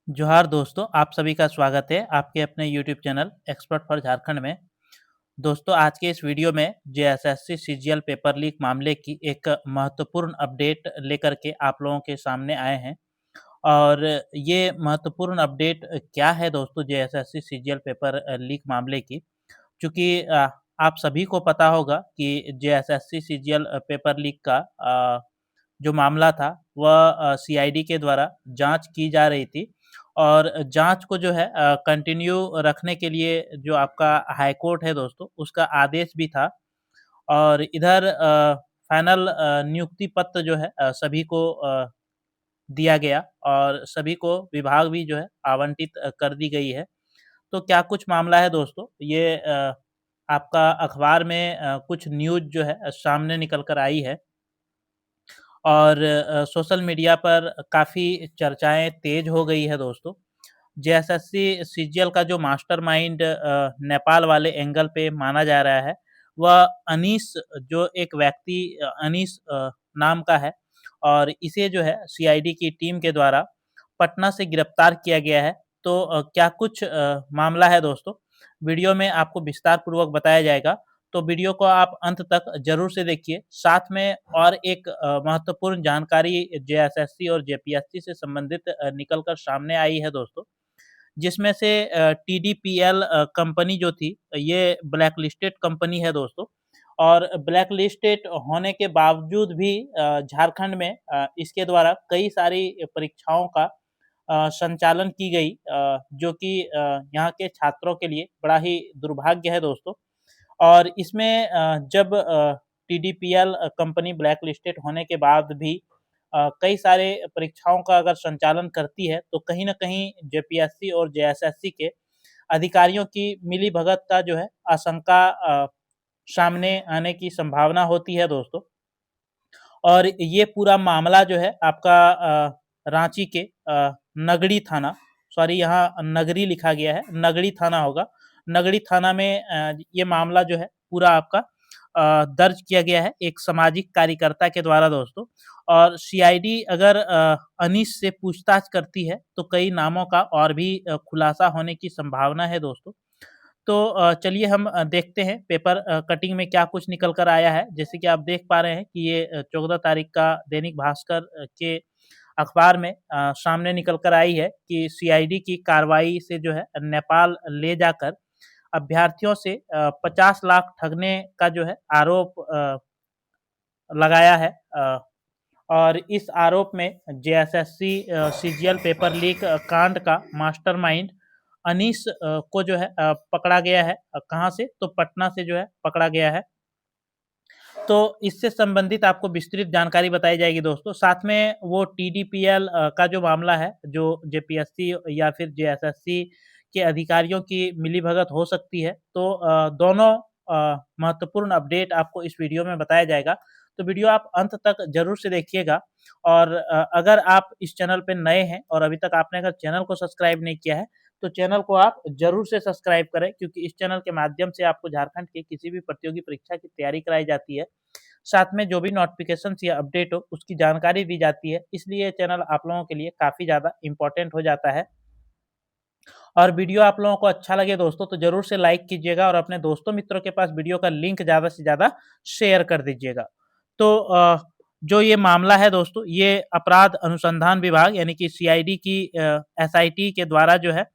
जोहार दोस्तों, आप सभी का स्वागत है आपके अपने YouTube channel expert for Jharkhand में। दोस्तों, आज के इस वीडियो में जेएसएससी सीजीएल पेपर लीक मामले की एक महत्वपूर्ण अपडेट लेकर के आप लोगों के सामने आए हैं। और ये महत्वपूर्ण अपडेट क्या है दोस्तों जेएसएससी सीजीएल पेपर लीक मामले की? चूँकि आप सभी को पता होगा कि जेएसएससी सीजीएल पेपर लीक का जो मामला था वह सीआईडी के द्वारा जाँच की जा रही थी। और जाँच को जो है कंटिन्यू रखने के लिए जो आपका हाई कोर्ट है दोस्तों, उसका आदेश भी था। और इधर फाइनल नियुक्ति पत्र जो है सभी को दिया गया और सभी को विभाग भी जो है आवंटित कर दी गई है। तो क्या कुछ मामला है दोस्तों, ये आपका अखबार में कुछ न्यूज़ जो है सामने निकल कर आई है। और सोशल मीडिया पर काफ़ी चर्चाएँ तेज़ हो गई है दोस्तों। जेएसएससी सीजीएल का जो मास्टरमाइंड नेपाल वाले एंगल पे माना जा रहा है, वह अनीस जो एक व्यक्ति अनीस नाम का है। और इसे जो है सीआईडी की टीम के द्वारा पटना से गिरफ्तार किया गया है। तो क्या कुछ मामला है दोस्तों, वीडियो में आपको विस्तार पूर्वक बताया जाएगा। तो वीडियो को आप अंत तक ज़रूर से देखिए। साथ में और एक महत्वपूर्ण जानकारी जेएसएससी और जेपीएससी से संबंधित निकल कर सामने आई है दोस्तों, जिसमें से टीडीपीएल कंपनी जो थी, ये ब्लैक लिस्टेड कंपनी है दोस्तों। और ब्लैक लिस्टेड होने के बावजूद भी झारखंड में इसके द्वारा कई सारी परीक्षाओं का संचालन की गई, जो कि यहाँ के छात्रों के लिए बड़ा ही दुर्भाग्य है दोस्तों। और इसमें जब टीडीपीएल कंपनी ब्लैक लिस्टेड होने के बाद भी कई सारे परीक्षाओं का अगर संचालन करती है, तो कहीं न कहीं जेपीएससी और जेएसएससी के अधिकारियों की मिलीभगत का जो है आशंका सामने आने की संभावना होती है दोस्तों। और ये पूरा मामला जो है आपका रांची के नगड़ी थाना, सॉरी यहाँ नगरी लिखा गया है, नगड़ी थाना होगा। नगड़ी थाना में ये मामला जो है पूरा आपका दर्ज किया गया है एक सामाजिक कार्यकर्ता के द्वारा दोस्तों। और सीआईडी अगर अनीस से पूछताछ करती है, तो कई नामों का और भी खुलासा होने की संभावना है दोस्तों। तो चलिए हम देखते हैं पेपर कटिंग में क्या कुछ निकल कर आया है। जैसे कि आप देख पा रहे हैं कि ये 14 तारीख का दैनिक भास्कर के अखबार में सामने निकल कर आई है कि सीआईडी की कार्रवाई से जो है नेपाल ले जाकर अभ्यर्थियों से 50 लाख ठगने का जो है आरोप लगाया है। और इस आरोप में जेएसएससी सीजीएल पेपर लीक कांड का मास्टरमाइंड अनीस को जो है पकड़ा गया है। कहाँ से? तो पटना से जो है पकड़ा गया है। तो इससे संबंधित आपको विस्तृत जानकारी बताई जाएगी दोस्तों। साथ में वो टीडीपीएल का जो मामला है, जो जेपीएससी या फिर जेएसएससी के अधिकारियों की मिलीभगत हो सकती है। तो दोनों महत्वपूर्ण अपडेट आपको इस वीडियो में बताया जाएगा। तो वीडियो आप अंत तक ज़रूर से देखिएगा। और अगर आप इस चैनल पे नए हैं और अभी तक आपने अगर चैनल को सब्सक्राइब नहीं किया है, तो चैनल को आप ज़रूर से सब्सक्राइब करें, क्योंकि इस चैनल के माध्यम से आपको झारखंड की किसी भी प्रतियोगी परीक्षा की तैयारी कराई जाती है। साथ में जो भी नोटिफ़िकेशंस या अपडेट हो, उसकी जानकारी दी जाती है। इसलिए ये चैनल आप लोगों के लिए काफ़ी ज़्यादा इम्पोर्टेंट हो जाता है। और वीडियो आप लोगों को अच्छा लगे दोस्तों, तो ज़रूर से लाइक कीजिएगा और अपने दोस्तों मित्रों के पास वीडियो का लिंक ज़्यादा से ज़्यादा शेयर कर दीजिएगा। तो जो ये मामला है दोस्तों, ये अपराध अनुसंधान विभाग यानी कि सीआईडी की एसआईटी के द्वारा जो है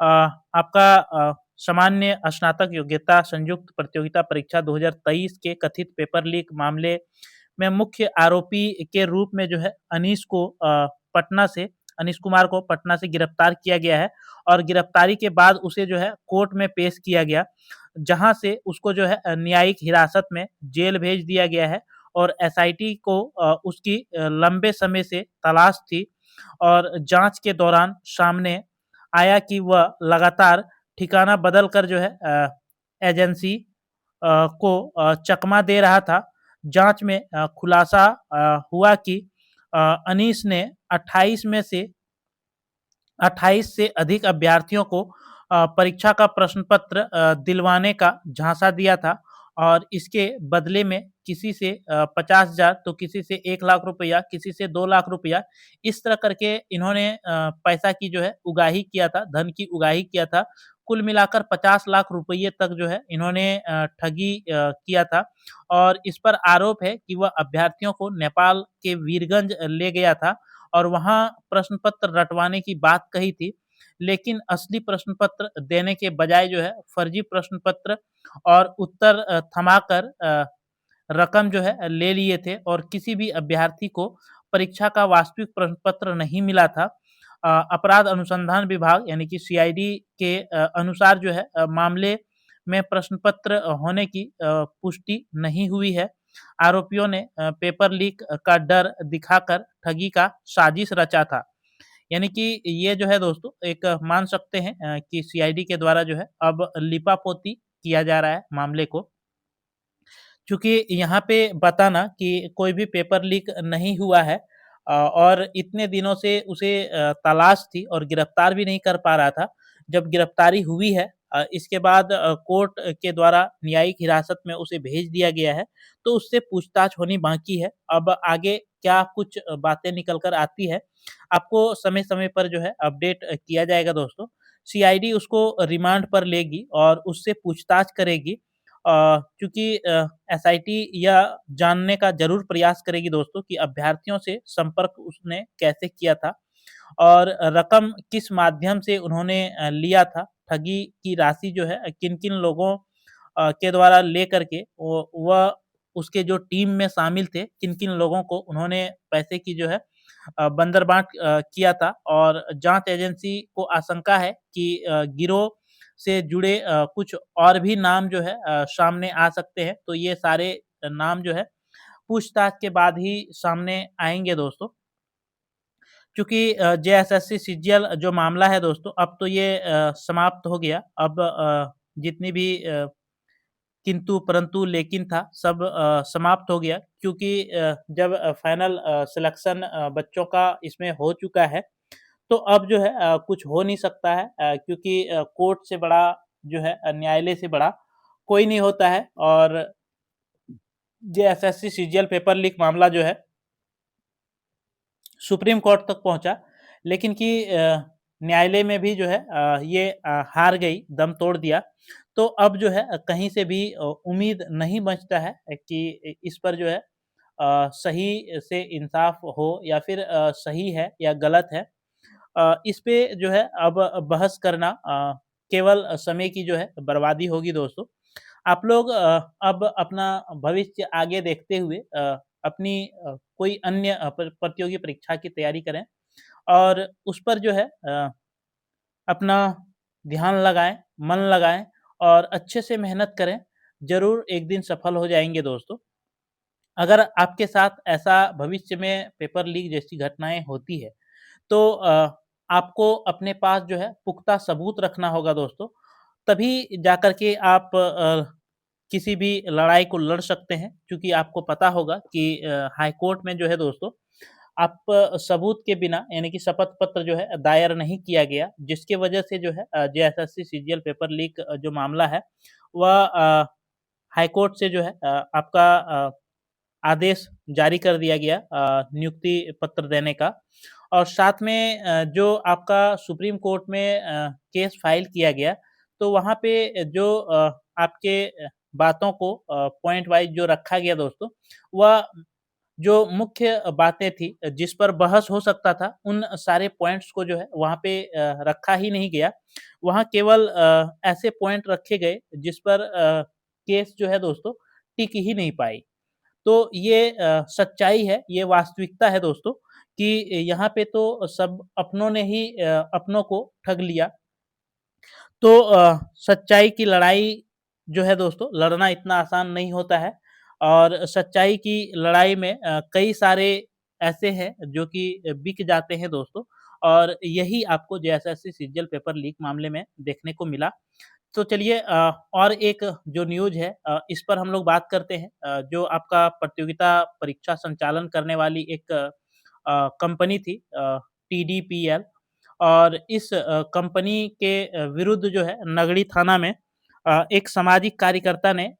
आपका सामान्य स्नातक योग्यता संयुक्त प्रतियोगिता परीक्षा 2023 के कथित पेपर लीक मामले में मुख्य आरोपी के रूप में जो है अनीश कुमार को पटना से गिरफ्तार किया गया है। और गिरफ्तारी के बाद उसे जो है कोर्ट में पेश किया गया, जहां से उसको जो है न्यायिक हिरासत में जेल भेज दिया गया है। और एसआईटी को उसकी लंबे समय से तलाश थी। और जांच के दौरान सामने आया कि वह लगातार ठिकाना बदल कर जो है एजेंसी को चकमा दे रहा था। जांच में खुलासा हुआ कि अनीस ने 28 से अधिक अभ्यर्थियों को परीक्षा का प्रश्न पत्र दिलवाने का झांसा दिया था। और इसके बदले में किसी से 50,000 तो किसी से 1 लाख रुपया, किसी से 2 लाख रुपया, इस तरह करके इन्होंने पैसा की जो है उगाही किया था, धन की उगाही किया था। कुल मिलाकर 50 लाख रुपये तक जो है इन्होंने ठगी किया था और इस पर आरोप है कि वह अभ्यर्थियों को नेपाल के वीरगंज ले गया था और वहाँ प्रश्न पत्र रटवाने की बात कही थी। लेकिन असली प्रश्न पत्र देने के बजाय जो है फर्जी प्रश्न पत्र और उत्तर थमाकर रकम जो है ले लिए थे और किसी भी अभ्यर्थी को परीक्षा का वास्तविक प्रश्न पत्र नहीं मिला था। अपराध अनुसंधान विभाग यानी कि सीआईडी के अनुसार जो है मामले में प्रश्न पत्र होने की पुष्टि नहीं हुई है। आरोपियों ने पेपर लीक का डर दिखाकर ठगी का साजिश रचा था। यानी कि ये जो है दोस्तों एक मान सकते हैं कि सीआईडी के द्वारा जो है अब लिपापोती किया जा रहा है मामले को। चूँकि यहाँ पे बताना कि कोई भी पेपर लीक नहीं हुआ है और इतने दिनों से उसे तलाश थी और गिरफ्तार भी नहीं कर पा रहा था। जब गिरफ्तारी हुई है इसके बाद कोर्ट के द्वारा न्यायिक हिरासत में उसे भेज दिया गया है, तो उससे पूछताछ होनी बाकी है। अब आगे क्या कुछ बातें निकल कर आती है, आपको समय-समय पर जो है अपडेट किया जाएगा दोस्तों। सीआईडी उसको रिमांड पर लेगी और उससे पूछताछ करेगी। चूँकि एसआईटी यह जानने का ज़रूर प्रयास करेगी दोस्तों कि अभ्यर्थियों से संपर्क उसने कैसे किया था और रकम किस माध्यम से उन्होंने लिया था। ठगी की राशि जो है किन-किन लोगों के द्वारा लेकर के वह उसके जो टीम में शामिल थे, किन-किन लोगों को उन्होंने पैसे की जो है बंदरबाँट किया था और जाँच एजेंसी को आशंका है कि गिरोह से जुड़े कुछ और भी नाम जो है सामने आ सकते हैं। तो ये सारे नाम जो है पूछताछ के बाद ही सामने आएँगे दोस्तों। चूँकि जेएसएससी सीजीएल जो मामला है दोस्तों, अब तो ये समाप्त हो गया। अब जितनी भी किंतु परंतु लेकिन था सब समाप्त हो गया क्योंकि जब फाइनल सिलेक्शन बच्चों का इसमें हो चुका है, तो अब जो है कुछ हो नहीं सकता है क्योंकि कोर्ट से बड़ा जो है न्यायालय से बड़ा कोई नहीं होता है और जेएसएससी सीजीएल पेपर लीक मामला जो है सुप्रीम कोर्ट तक पहुँचा, लेकिन कि न्यायालय में भी जो है ये हार गई, दम तोड़ दिया। तो अब जो है कहीं से भी उम्मीद नहीं बचता है कि इस पर जो है सही से इंसाफ हो या फिर सही है या गलत है। इस पे जो है अब बहस करना केवल समय की जो है बर्बादी होगी दोस्तों। आप लोग अब अपना भविष्य आगे देखते हुए अपनी कोई अन्य प्रतियोगी परीक्षा की तैयारी करें और उस पर जो है अपना ध्यान लगाएँ, मन लगाएँ और अच्छे से मेहनत करें। ज़रूर एक दिन सफल हो जाएँगे दोस्तों। अगर आपके साथ ऐसा भविष्य में पेपर लीक जैसी घटनाएँ होती है, तो आपको अपने पास जो है पुख्ता सबूत रखना होगा दोस्तों। तभी जाकर के आप किसी भी लड़ाई को लड़ सकते हैं क्योंकि आपको पता होगा कि हाई कोर्ट में जो है दोस्तों, आप सबूत के बिना यानी कि शपथ पत्र जो है दायर नहीं किया गया, जिसकी वजह से जो है जेएसएससी सीजीएल पेपर लीक जो मामला है, वह हाई कोर्ट से जो है आपका आदेश जारी कर दिया गया नियुक्ति पत्र देने का और साथ में जो आपका सुप्रीम कोर्ट में केस फाइल किया गया, तो वहाँ पे जो आपके बातों को पॉइंट वाइज़ जो रखा गया दोस्तों, वह जो मुख्य बातें थी जिस पर बहस हो सकता था, उन सारे पॉइंट्स को जो है वहाँ पे रखा ही नहीं गया। वहाँ केवल ऐसे पॉइंट रखे गए जिस पर केस जो है दोस्तों टिक ही नहीं पाई। तो ये सच्चाई है, ये वास्तविकता है दोस्तों कि यहाँ पे तो सब अपनों ने ही अपनों को ठग लिया। तो सच्चाई की लड़ाई जो है दोस्तों लड़ना इतना आसान नहीं होता है और सच्चाई की लड़ाई में कई सारे ऐसे हैं जो कि बिक जाते हैं दोस्तों और यही आपको जेएसएससी सीजीएल पेपर लीक मामले में देखने को मिला। तो चलिए और एक जो न्यूज़ है इस पर हम लोग बात करते हैं जो आपका प्रतियोगिता परीक्षा संचालन करने वाली एक कंपनी थी टीडीपीएल और इस कंपनी के विरुद्ध जो है नगड़ी थाना में एक सामाजिक कार्यकर्ता ने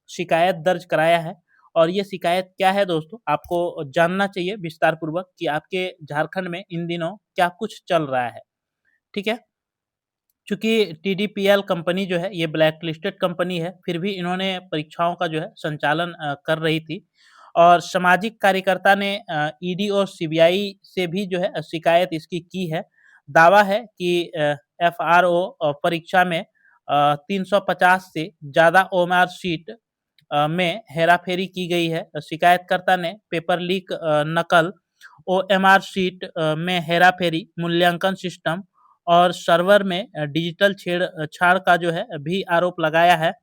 शिकायत दर्ज कराया है। और ये शिकायत क्या है दोस्तों, आपको जानना चाहिए विस्तार पूर्वक कि आपके झारखंड में इन दिनों क्या कुछ चल रहा है। ठीक है? चूँकि टीडीपीएल कंपनी जो है ये ब्लैक लिस्टेड कंपनी है, फिर भी इन्होंने परीक्षाओं का जो है संचालन कर रही थी। और सामाजिक कार्यकर्ता ने ईडी और सीबीआई से भी जो है शिकायत इसकी की है। दावा है कि एफआरओ परीक्षा में 350 से ज़्यादा ओएमआर शीट में हेराफेरी की गई है। शिकायतकर्ता ने पेपर लीक, नकल, ओएमआर शीट में हेराफेरी, मूल्यांकन सिस्टम और सर्वर में डिजिटल छेड़छाड़ का जो है भी आरोप लगाया है।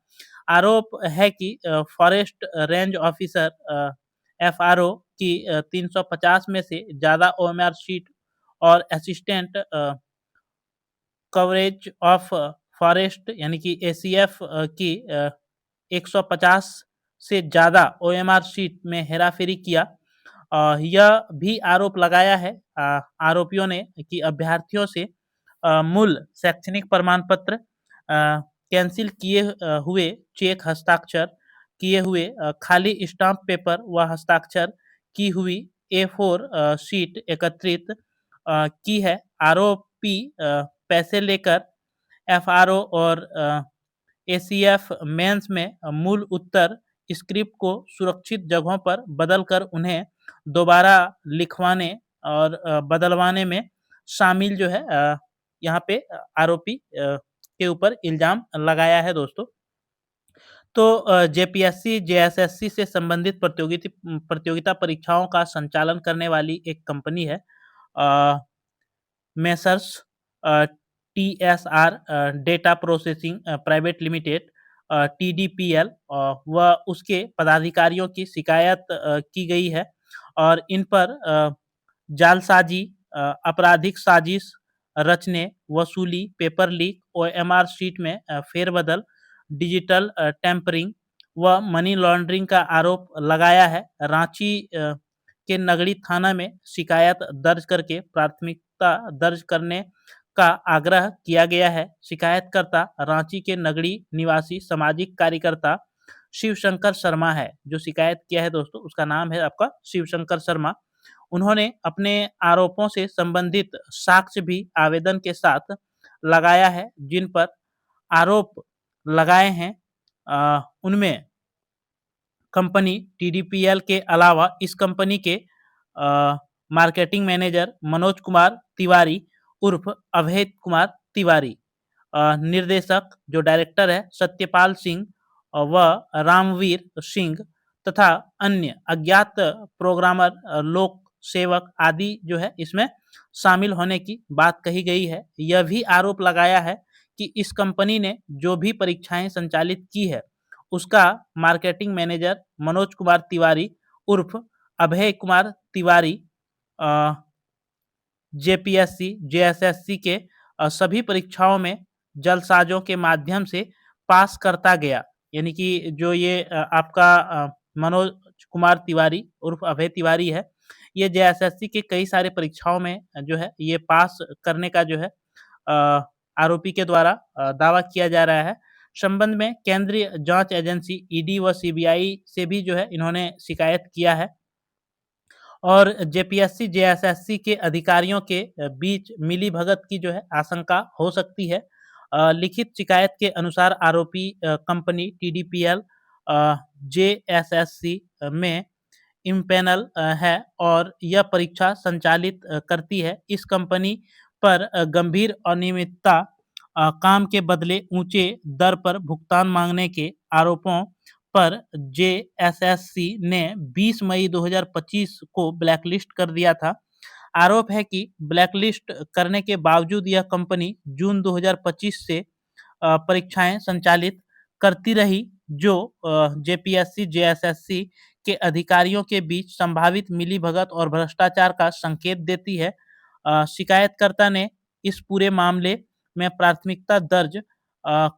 आरोप है कि फॉरेस्ट रेंज ऑफिसर एफआरओ की 350 में से ज़्यादा ओएमआर शीट और असिस्टेंट कवरेज ऑफ फॉरेस्ट यानी कि एसीएफ की 150 से ज़्यादा ओएमआर शीट में हेराफेरी किया। यह भी आरोप लगाया है आरोपियों ने कि अभ्यर्थियों से मूल शैक्षणिक प्रमाण पत्र, कैंसिल किए हुए चेक हस्ताक्षर किए हुए, खाली स्टाम्प पेपर व हस्ताक्षर की हुई A4 शीट एकत्रित की है। आरोपी पैसे लेकर एफआरओ और एसीएफ मेंस में मूल उत्तर स्क्रिप्ट को सुरक्षित जगहों पर बदलकर उन्हें दोबारा लिखवाने और बदलवाने में शामिल जो है यहाँ पे आरोपी के ऊपर इल्ज़ाम लगाया है दोस्तों। तो जेपीएससी, जेएसएससी से संबंधित प्रतियोगिता परीक्षाओं का संचालन करने वाली एक कंपनी है messrs TSR data processing private limited TDPL, व उसके पदाधिकारियों की शिकायत की गई है और इन पर जालसाजी, आपराधिक साजिश रचने, वसूली, पेपर लीक, ओएमआर शीट में फेरबदल, डिजिटल टेम्परिंग व मनी लॉन्ड्रिंग का आरोप लगाया है। रांची के नगड़ी थाना में शिकायत दर्ज करके प्राथमिकता दर्ज करने का आग्रह किया गया है। शिकायतकर्ता रांची के नगड़ी निवासी सामाजिक कार्यकर्ता शिवशंकर शर्मा है। जो शिकायत किया है दोस्तों उसका नाम है आपका शिवशंकर शर्मा। उन्होंने अपने आरोपों से संबंधित साक्ष्य भी आवेदन के साथ लगाया है जिन पर आरोप लगाए हैं। उनमें कंपनी टीडीपीएल के अलावा इस कंपनी के मार्केटिंग मैनेजर मनोज कुमार तिवारी उर्फ अभय कुमार तिवारी, निर्देशक जो डायरेक्टर है सत्यपाल सिंह व रामवीर सिंह तथा अन्य अज्ञात प्रोग्रामर, लोक सेवक आदि जो है इसमें शामिल होने की बात कही गई है। यह भी आरोप लगाया है कि इस कंपनी ने जो भी परीक्षाएं संचालित की है उसका मार्केटिंग मैनेजर मनोज कुमार तिवारी उर्फ अभय कुमार तिवारी जेपीएससी, जेएसएससी के सभी परीक्षाओं में जलसाजों के माध्यम से पास करता गया। यानी कि जो ये आपका मनोज कुमार तिवारी उर्फ अभय तिवारी है, ये जेएसएससी के कई सारे परीक्षाओं में जो है ये पास करने का जो है आरोपी के द्वारा दावा किया जा रहा है। संबंध में केंद्रीय जांच एजेंसी ईडी व सीबीआई से भी जो है इन्होंने शिकायत किया है और जेपीएससी, जेएसएससी के अधिकारियों के बीच मिलीभगत की जो है आशंका हो सकती है। लिखित शिकायत के अनुसार आरोपी कंपनी टीडीपीएल जेएसएससी में इम्पैनल है और यह परीक्षा संचालित करती है। इस कंपनी पर गंभीर अनियमितता, काम के बदले ऊंचे दर पर भुगतान मांगने के आरोपों पर जेएसएससी ने 20 मई 2025 को ब्लैकलिस्ट कर दिया था। आरोप है कि ब्लैकलिस्ट करने के बावजूद यह कंपनी जून 2025 से परीक्षाएं संचालित करती रही, जो जेपीएससी, जेएसएससी के अधिकारियों के बीच संभावित मिलीभगत और भ्रष्टाचार का संकेत देती है। शिकायतकर्ता ने इस पूरे मामले में प्राथमिकता दर्ज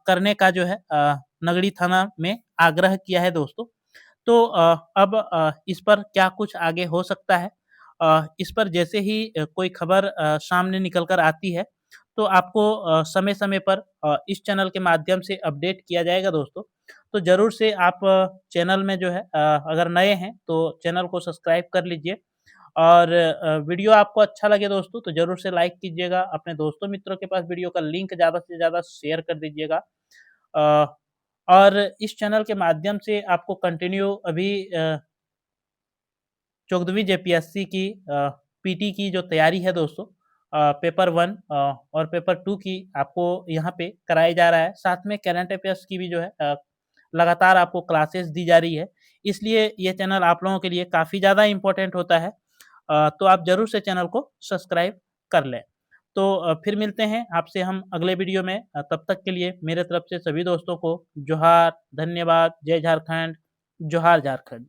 करने का जो है नगड़ी थाना में आग्रह किया है दोस्तों। तो अब इस पर क्या कुछ आगे हो सकता है, इस पर जैसे ही कोई खबर सामने निकल कर आती है तो आपको समय-समय पर इस चैनल के माध्यम से अपडेट किया जाएगा दोस्तों। तो ज़रूर से आप चैनल में जो है अगर नए हैं तो चैनल को सब्सक्राइब कर लीजिए और वीडियो आपको अच्छा लगे दोस्तों तो ज़रूर से लाइक कीजिएगा, अपने दोस्तों मित्रों के पास वीडियो का लिंक ज़्यादा से ज़्यादा शेयर कर दीजिएगा। और इस चैनल के माध्यम से आपको कंटिन्यू अभी 14वीं जेपीएससी की पीटी की जो तैयारी है दोस्तों, पेपर 1 और पेपर 2 की आपको यहाँ पे कराया जा रहा है। साथ में करंट अफेयर्स की भी जो है लगातार आपको क्लासेस दी जा रही है। इसलिए ये चैनल आप लोगों के लिए काफ़ी ज़्यादा इम्पोर्टेंट होता है। तो आप ज़रूर से चैनल को सब्सक्राइब कर लें। तो फिर मिलते हैं आपसे हम अगले वीडियो में। तब तक के लिए मेरे तरफ से सभी दोस्तों को जोहार, धन्यवाद, जय झारखंड, जोहार झारखंड।